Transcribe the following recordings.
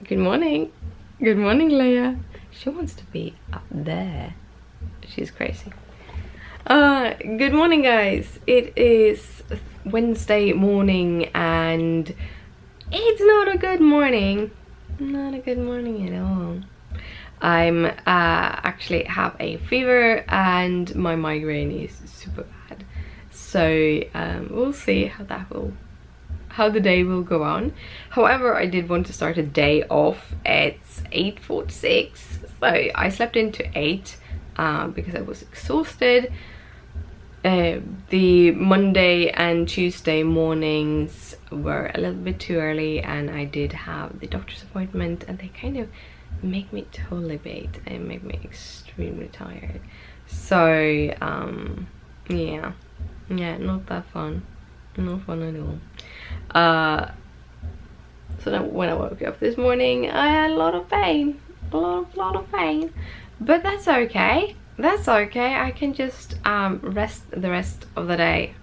Good morning. Good morning, Leia. She wants to be up there. She's crazy. Good morning, guys. It is Wednesday morning and it's not a good morning. Not a good morning at all. I'm actually have a fever and my migraine is super bad. So we'll see how the day will go on. However, I did want to start a day off. It's 8:46, so I slept into 8 because I was exhausted. The Monday and Tuesday mornings were a little bit too early, and I did have the doctor's appointment, and they kind of make me totally baked and make me extremely tired. So yeah, not that fun. Not fun at all. So then when I woke up this morning, I had a lot of pain. A lot of pain. But that's okay. That's okay. I can just rest the rest of the day.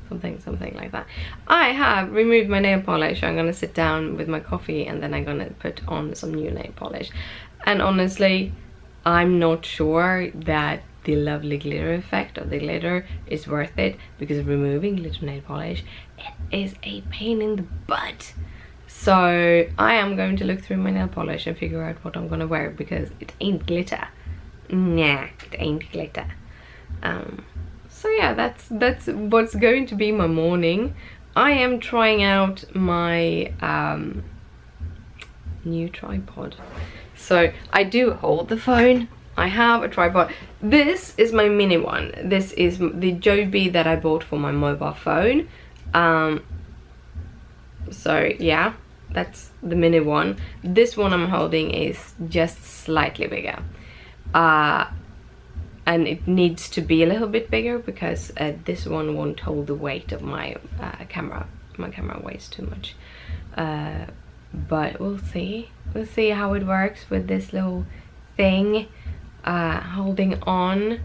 Something like that. I have removed my nail polish. I'm gonna sit down with my coffee and then I'm gonna put on some new nail polish. And honestly, I'm not sure that the lovely glitter effect of the glitter is worth it, because removing glitter nail polish, it is a pain in the butt. So I am going to look through my nail polish and figure out what I'm gonna wear, because it ain't glitter. Nah, it ain't glitter. So yeah, that's what's going to be my morning. I am trying out my new tripod. So I do hold the phone. I have a tripod. This is my mini one. This is the Joby that I bought for my mobile phone. So yeah, that's the mini one. This one I'm holding is just slightly bigger. And it needs to be a little bit bigger because this one won't hold the weight of my camera. My camera weighs too much. But we'll see. We'll see how it works with this little thing holding on.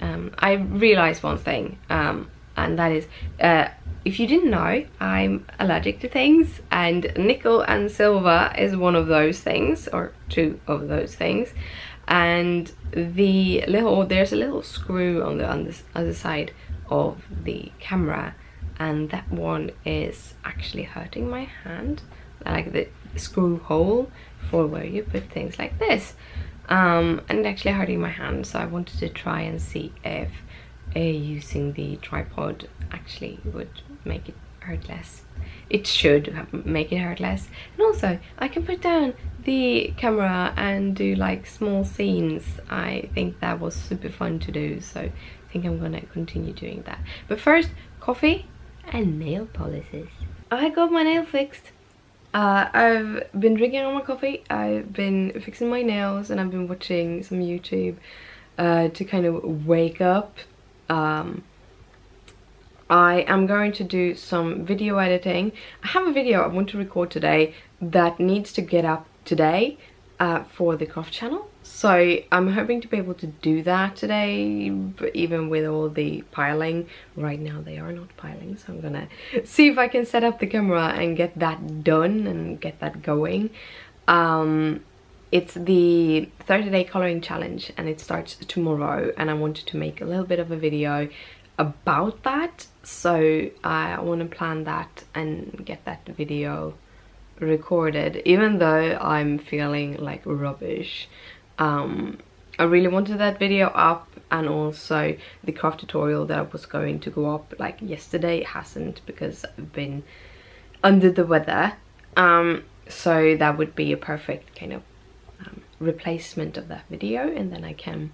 I realized one thing, and that is, if you didn't know, I'm allergic to things, and nickel and silver is one of those things, or two of those things. And there's a little screw on the other side of the camera, and that one is actually hurting my hand, like the screw hole for where you put things like this, and actually hurting my hand. So I wanted to try and see if using the tripod actually would make it hurt less. It should make it hurt less. And also I can put down the camera and do like small scenes. I think that was super fun to do, so I think I'm gonna continue doing that. But first, coffee and nail polishes. I got my nail fixed. I've been drinking all my coffee, I've been fixing my nails, and I've been watching some YouTube to kind of wake up. I am going to do some video editing. I have a video I want to record today that needs to get up today for the craft channel. So I'm hoping to be able to do that today, but even with all the piling. Right now they are not piling, so I'm gonna see if I can set up the camera and get that done and get that going. It's the 30-day coloring challenge and it starts tomorrow, and I wanted to make a little bit of a video about that, so I want to plan that and get that video recorded, even though I'm feeling like rubbish. I really wanted that video up, and also the craft tutorial that I was going to go up like yesterday hasn't, because I've been under the weather. So that would be a perfect kind of replacement of that video, and then I can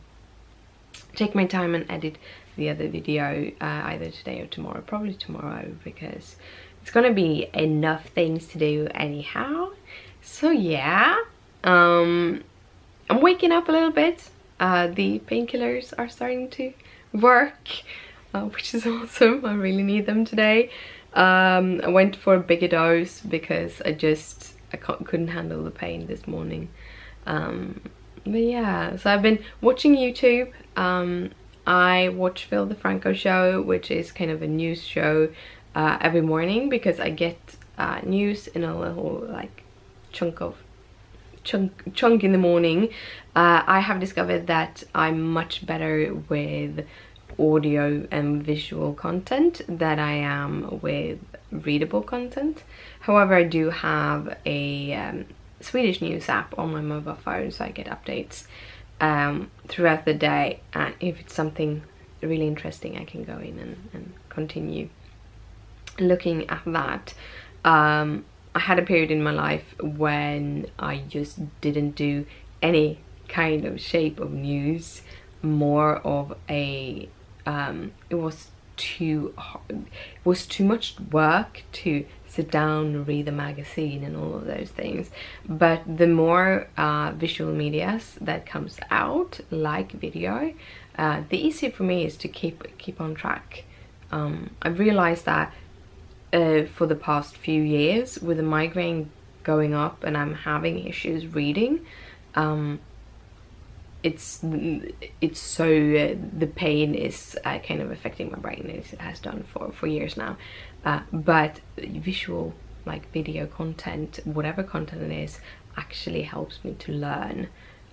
take my time and edit the other video either today or tomorrow. Probably tomorrow, because it's gonna be enough things to do anyhow. So yeah, I'm waking up a little bit. The painkillers are starting to work, which is awesome. I really need them today. I went for a bigger dose because I couldn't handle the pain this morning. But yeah, so I've been watching YouTube. I watch Phil DeFranco show, which is kind of a news show every morning, because I get news in a little like chunk of chunk in the morning, I have discovered that I'm much better with audio and visual content than I am with readable content. However, I do have a Swedish news app on my mobile phone, so I get updates throughout the day, and if it's something really interesting I can go in and continue looking at that. I had a period in my life when I just didn't do any kind of shape of news, more of a it was too much work to sit down and read the magazine and all of those things. But the more visual medias that comes out, like video, the easier for me is to keep on track. I've realized that for the past few years, with the migraine going up and I'm having issues reading, it's so the pain is kind of affecting my brain. It has done for years now, but visual, like video content, whatever content it is, actually helps me to learn.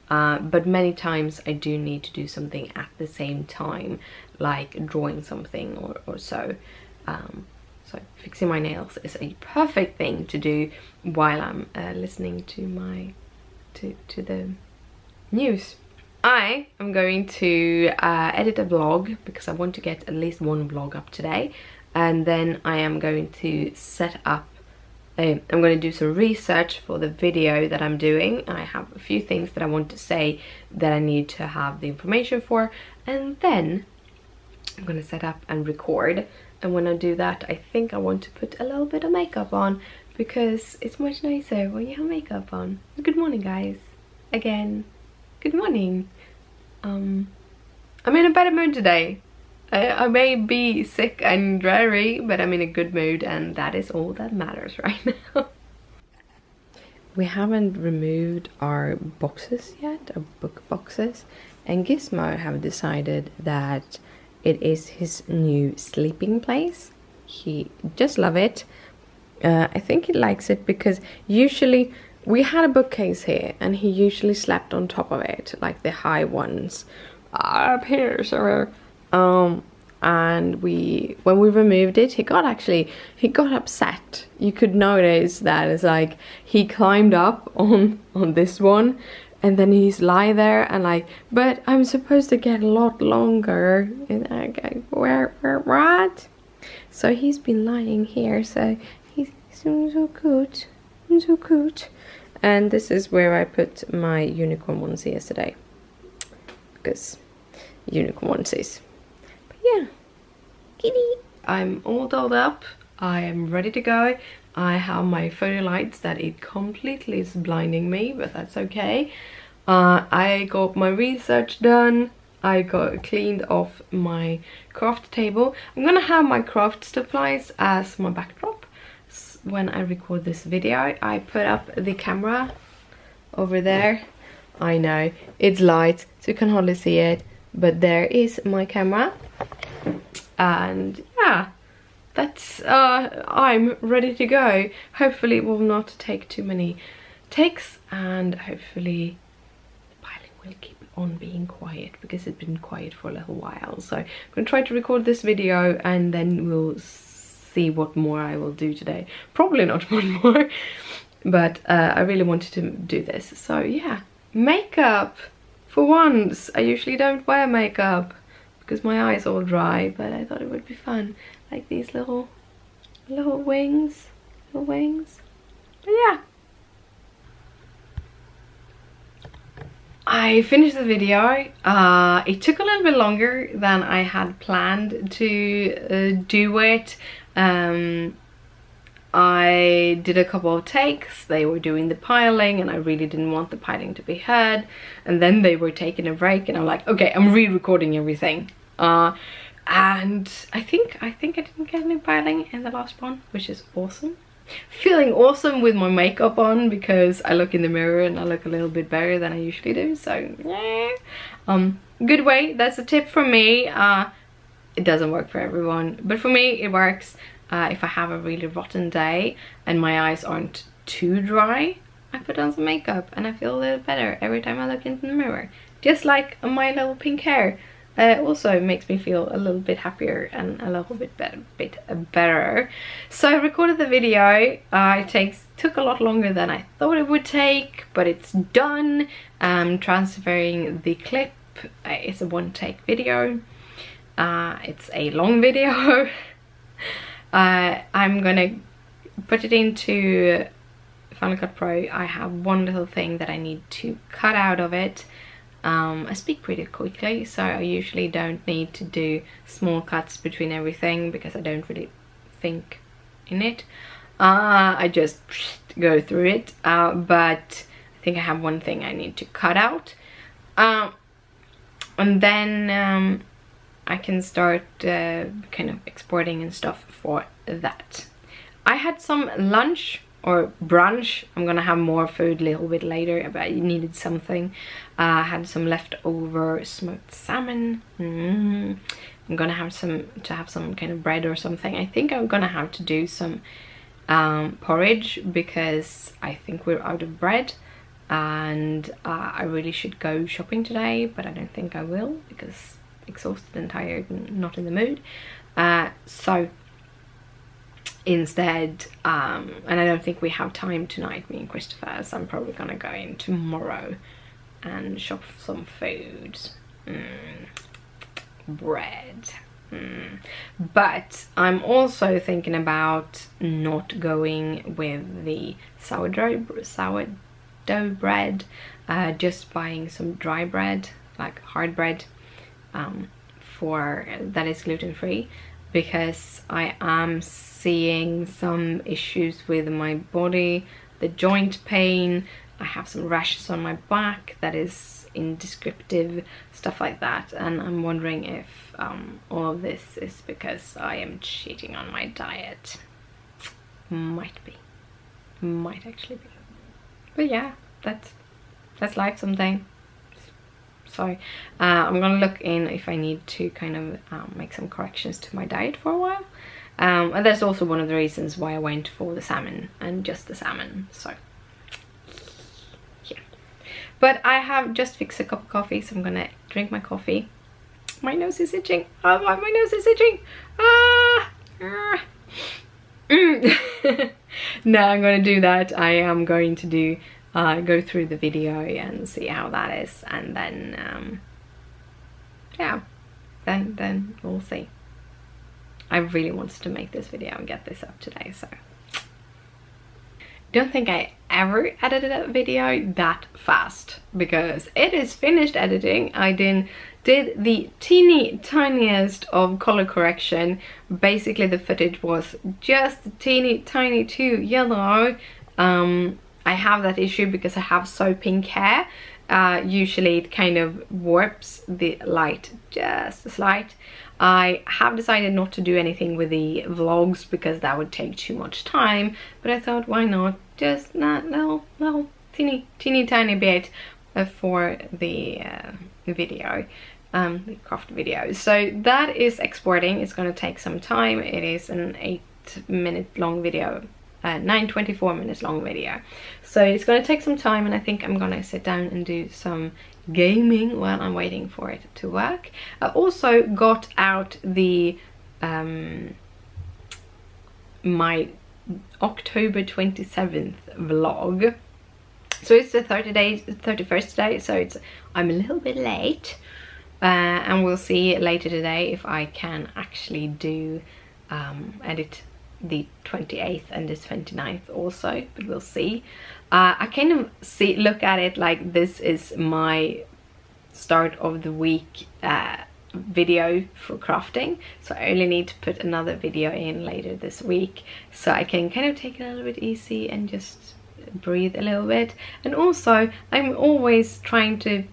But many times I do need to do something at the same time, like drawing something or so. So fixing my nails is a perfect thing to do while I'm listening to the news. I am going to edit a vlog because I want to get at least one vlog up today, and then I am going to set up I'm going to do some research for the video that I'm doing. I have a few things that I want to say that I need to have the information for, and then I'm going to set up and record. And when I do that, I think I want to put a little bit of makeup on, because it's much nicer when you have makeup on. Good morning, guys. Again, good morning. I'm in a better mood today. I may be sick and dreary, but I'm in a good mood, and that is all that matters right now. We haven't removed our boxes yet, our book boxes, and Gizmo have decided that it is his new sleeping place. He just loves it. I think he likes it because usually we had a bookcase here and he usually slept on top of it, like the high ones up here, so and when we removed it, he got upset. You could notice that it's like he climbed up on this one, and then he's lie there and like, but I'm supposed to get a lot longer. And I go, where what? So he's been lying here, so he's so good, so good. And this is where I put my unicorn onesie yesterday, because unicorn onesies. But yeah, kitty. I'm all dolled up. I am ready to go. I have my photo lights that it completely is blinding me, but that's okay. I got my research done. I got cleaned off my craft table. I'm gonna have my craft supplies as my backdrop when I record this video. I put up the camera over there. I know it's light, so you can hardly see it, but there is my camera. And yeah, that's I'm ready to go. Hopefully it will not take too many takes, and hopefully the piling will keep on being quiet, because it's been quiet for a little while. So I'm gonna try to record this video, and then we'll see what more I will do today. Probably not one more, but I really wanted to do this. So yeah, makeup for once. I usually don't wear makeup because my eyes all dry, but I thought it would be fun, like these little wings, But yeah, I finished the video. It took a little bit longer than I had planned to do it. I did a couple of takes. They were doing the piling, and I really didn't want the piling to be heard. And then they were taking a break, and I'm like, okay, I'm re-recording everything. And I think I didn't get any piling in the last one, which is awesome. Feeling awesome with my makeup on, because I look in the mirror and I look a little bit better than I usually do. So yeah, good way. That's a tip from me. It doesn't work for everyone, but for me it works. If I have a really rotten day and my eyes aren't too dry, I put on some makeup and I feel a little better every time I look into the mirror. Just like my little pink hair. Also makes me feel a little bit happier and a little bit better. So I recorded the video. It took a lot longer than I thought it would take, but it's done. I'm transferring the clip. It's a one-take video. It's a long video. I'm gonna put it into Final Cut Pro. I have one little thing that I need to cut out of it. I speak pretty quickly, so I usually don't need to do small cuts between everything because I don't really think in it. I just go through it, but I think I have one thing I need to cut out. And then I can start kind of exporting and stuff for that. I had some lunch or brunch. I'm gonna have more food a little bit later, but I needed something. I had some leftover smoked salmon. I'm gonna have some kind of bread or something. I think I'm gonna have to do some porridge because I think we're out of bread, and I really should go shopping today, but I don't think I will because exhausted and tired and not in the mood. So instead, and I don't think we have time tonight, me and Christopher, so I'm probably gonna go in tomorrow and shop for some food. Bread. But I'm also thinking about not going with the sourdough bread, just buying some dry bread, like hard bread, for that is gluten-free, because I am seeing some issues with my body, the joint pain. I have some rashes on my back that is indescriptive, stuff like that, and I'm wondering if all of this is because I am cheating on my diet. Might actually be, but yeah, that's life someday. So I'm gonna look in if I need to kind of make some corrections to my diet for a while, and that's also one of the reasons why I went for the salmon and just the salmon. So yeah, but I have just fixed a cup of coffee, so I'm gonna drink my coffee. My nose is itching. Oh, my nose is itching. No, I'm gonna do that. I am going to do go through the video and see how that is, and then yeah, then we'll see. I really wanted to make this video and get this up today, so don't think I ever edited a video that fast, because it is finished editing. I did the teeny tiniest of color correction. Basically the footage was just teeny tiny too yellow. I have that issue because I have so pink hair. Usually it kind of warps the light just a slight. I have decided not to do anything with the vlogs because that would take too much time, but I thought, why not just that little teeny tiny bit for the video, the craft video. So that is exporting. It's going to take some time. It is an 8-minute long video, 9:24 minutes long video, so it's going to take some time, and I think I'm gonna sit down and do some gaming while I'm waiting for it to work. I also got out the my October 27th vlog, so it's the 31st day, so I'm a little bit late, and we'll see later today if I can actually do edit the 28th and the 29th also, but we'll see. I kind of look at it like this is my start of the week video for crafting, so I only need to put another video in later this week, so I can kind of take it a little bit easy and just breathe a little bit. And also I'm always trying to,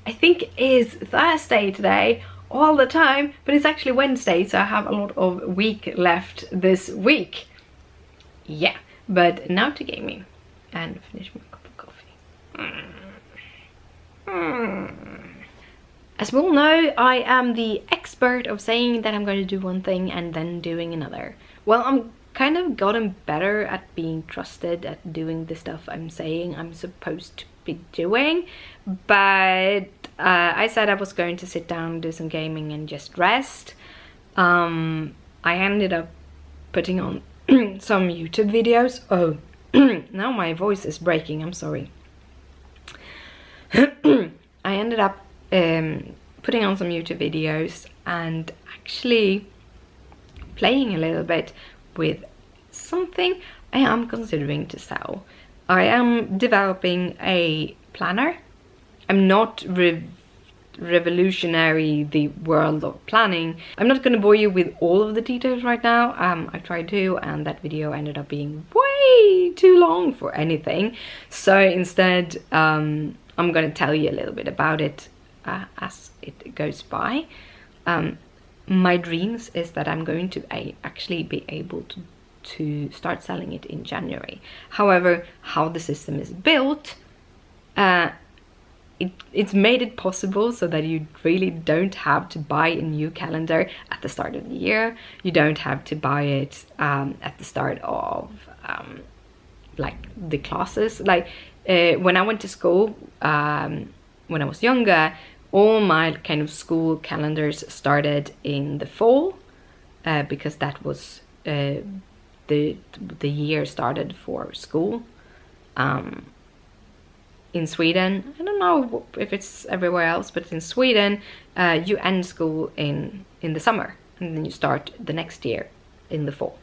I think it is Thursday today all the time, but it's actually Wednesday, so I have a lot of week left this week. Yeah, but now to gaming and finish my cup of coffee. As we all know, I am the expert of saying that I'm going to do one thing and then doing another. Well, I'm kind of gotten better at being trusted at doing the stuff I'm saying I'm supposed to be doing, but I said I was going to sit down, do some gaming and just rest. I ended up putting on some YouTube videos. Oh, now my voice is breaking, I'm sorry. I ended up putting on some YouTube videos and actually playing a little bit with something I am considering to sell. I am developing a planner. I'm not revolutionary the world of planning. I'm not going to bore you with all of the details right now. I tried to, and that video ended up being way too long for anything. So instead, I'm going to tell you a little bit about it as it goes by. My dreams is that I'm going to actually be able to start selling it in January. However, how the system is built, it's made it possible so that you really don't have to buy a new calendar at the start of the year. You don't have to buy it at the start of like the classes. Like when I went to school, when I was younger, all my kind of school calendars started in the fall because that was the year started for school. In Sweden, I don't know if it's everywhere else, but in Sweden, you end school in the summer and then you start the next year in the fall.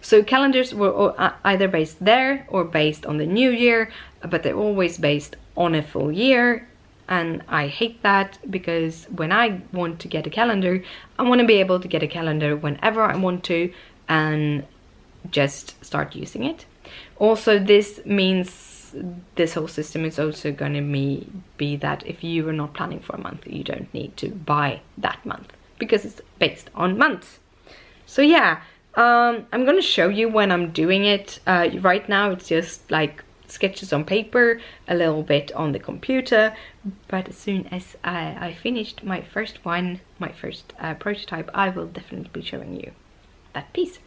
So calendars were either based there or based on the new year, but they're always based on a full year. And I hate that, because when I want to get a calendar, I want to be able to get a calendar whenever I want to and just start using it. Also, this means this whole system is also going to be that if you are not planning for a month, you don't need to buy that month because it's based on months. So yeah, I'm going to show you when I'm doing it. Right now it's just like sketches on paper, a little bit on the computer, but as soon as I finished my first prototype, I will definitely be showing you that piece.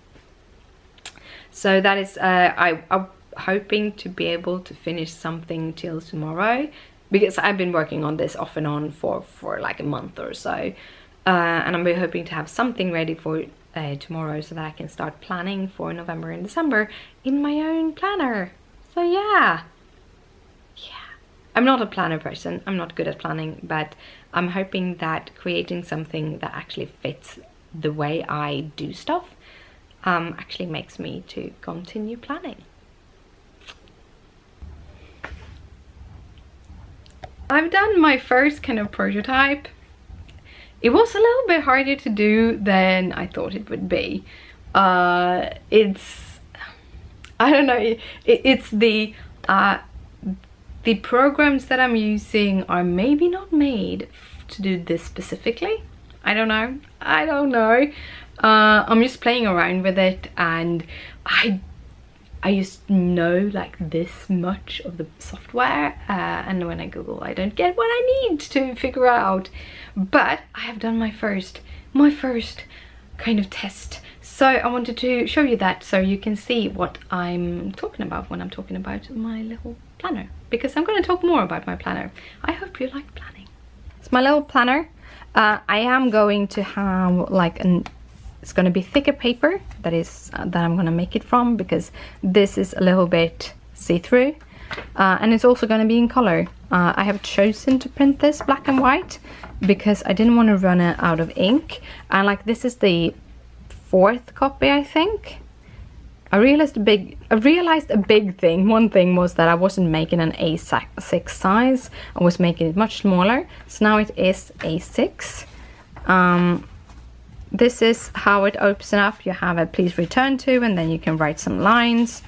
So that is, I'm hoping to be able to finish something till tomorrow, because I've been working on this off and on for like a month or so, and I'm hoping to have something ready for tomorrow so that I can start planning for November and December in my own planner. So yeah, I'm not a planner person, I'm not good at planning, but I'm hoping that creating something that actually fits the way I do stuff actually makes me to continue planning. I've done my first kind of prototype. It was a little bit harder to do than I thought it would be. I don't know, it's the programs that I'm using are maybe not made to do this specifically. I don't know. I'm just playing around with it, and I just know like this much of the software, and when I Google I don't get what I need to figure out. But I have done my first kind of test, so I wanted to show you that so you can see what I'm talking about when I'm talking about my little planner, because I'm going to talk more about my planner. I hope you like planning. It's my little planner. I am going to have like it's going to be thicker paper that I'm going to make it from, because this is a little bit see-through, and it's also going to be in color. I have chosen to print this black and white because I didn't want to run it out of ink, and like this is the 4th copy, I think. I realized a big thing. One thing was that I wasn't making an A6 size, I was making it much smaller, so now it is A6. This is how it opens up. You have a please return to, and then you can write some lines.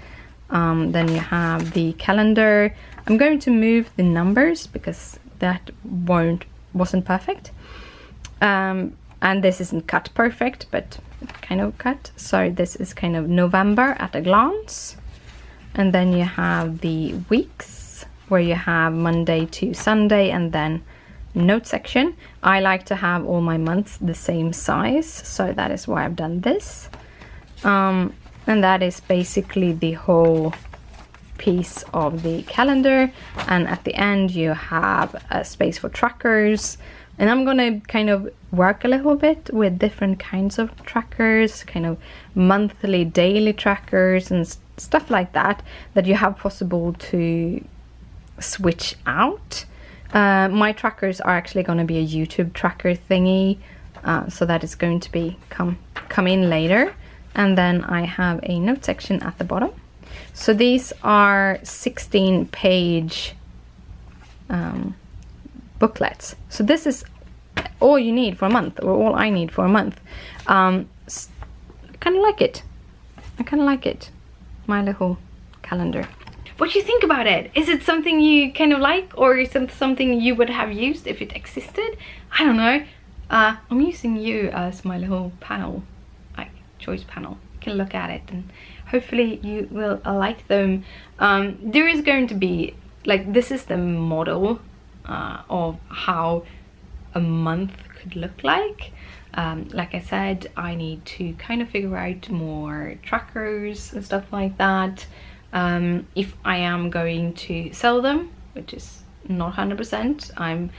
Then you have the calendar. I'm going to move the numbers because that wasn't perfect. And this isn't cut perfect, but kind of cut. So this is kind of November at a glance. And then you have the weeks, where you have Monday to Sunday, and then note section. I like to have all my months the same size, so that is why I've done this. And that is basically the whole piece of the calendar. And at the end you have a space for trackers, and I'm gonna kind of work a little bit with different kinds of trackers, kind of monthly, daily trackers and stuff like that, that you have possible to switch out. My trackers are actually going to be a YouTube tracker thingy, so that is going to be come in later. And then I have a note section at the bottom. So these are 16-page booklets. So this is all you need for a month, or all I need for a month. I kind of like it. I kind of like it. My little calendar. What do you think about it? Is it something you kind of like, or is it something you would have used if it existed? I don't know. I'm using you as my little panel, like choice panel. You can look at it and hopefully you will like them. There is going to be, like, this is the model of how a month could look like. Like I said, I need to kind of figure out more trackers and stuff like that. If I am going to sell them, which is not 100%, I'm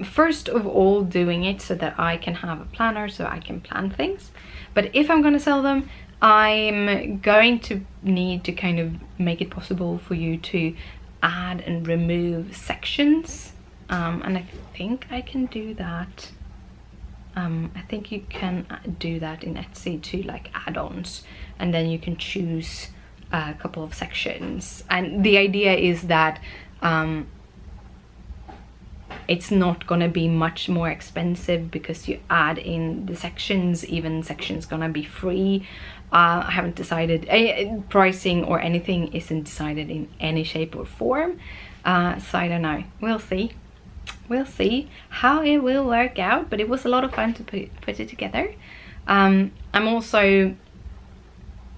first of all doing it so that I can have a planner, so I can plan things. But if I'm going to sell them, I'm going to need to kind of make it possible for you to add and remove sections. And I think I can do that. I think you can do that in Etsy to like add-ons, and then you can choose a couple of sections. And the idea is that it's not gonna be much more expensive because you add in the sections. Even sections gonna be free. I haven't decided, pricing or anything isn't decided in any shape or form, so I don't know. We'll see. We'll see how it will work out, but it was a lot of fun to put it together. I'm also,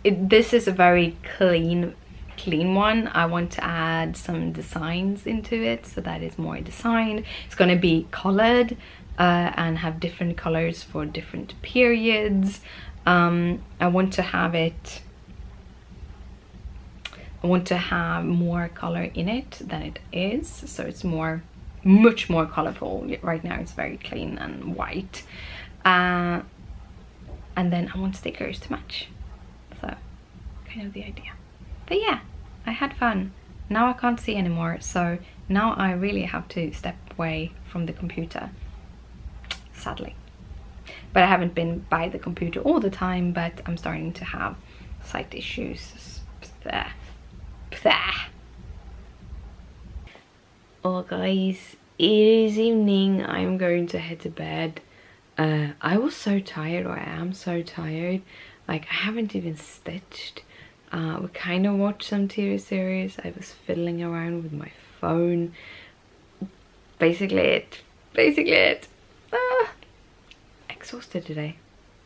this is a very clean one. I want to add some designs into it, so that is more designed. It's going to be colored and have different colors for different periods. I want to have it, I want to have more color in it than it is, so it's much more colorful. Right now it's very clean and white, and then I want stickers to match, so kind of the idea. But yeah, I had fun. Now I can't see anymore, so now I really have to step away from the computer, sadly. But I haven't been by the computer all the time, but I'm starting to have sight issues. Oh guys, it is evening. I'm going to head to bed. I was so tired, or I am so tired. Like, I haven't even stitched. We kind of watched some TV series. I was fiddling around with my phone. Basically it. Exhausted today.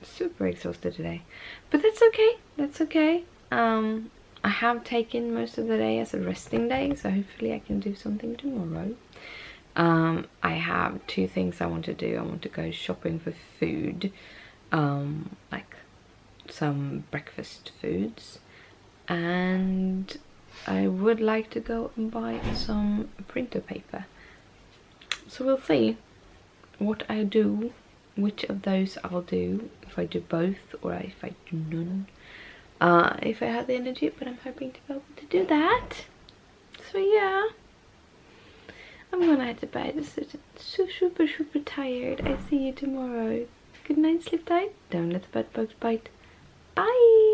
Super exhausted today. But that's okay. That's okay. I have taken most of the day as a resting day, so hopefully I can do something tomorrow. I have two things I want to do. I want to go shopping for food, like some breakfast foods, and I would like to go and buy some printer paper. So we'll see what I do, which of those I'll do, if I do both or if I do none. If I have the energy, but I'm hoping to be able to do that. So yeah, I'm gonna head to bed. I'm so super tired. I see you tomorrow. Good night, sleep tight. Don't let the bed bugs bite. Bye.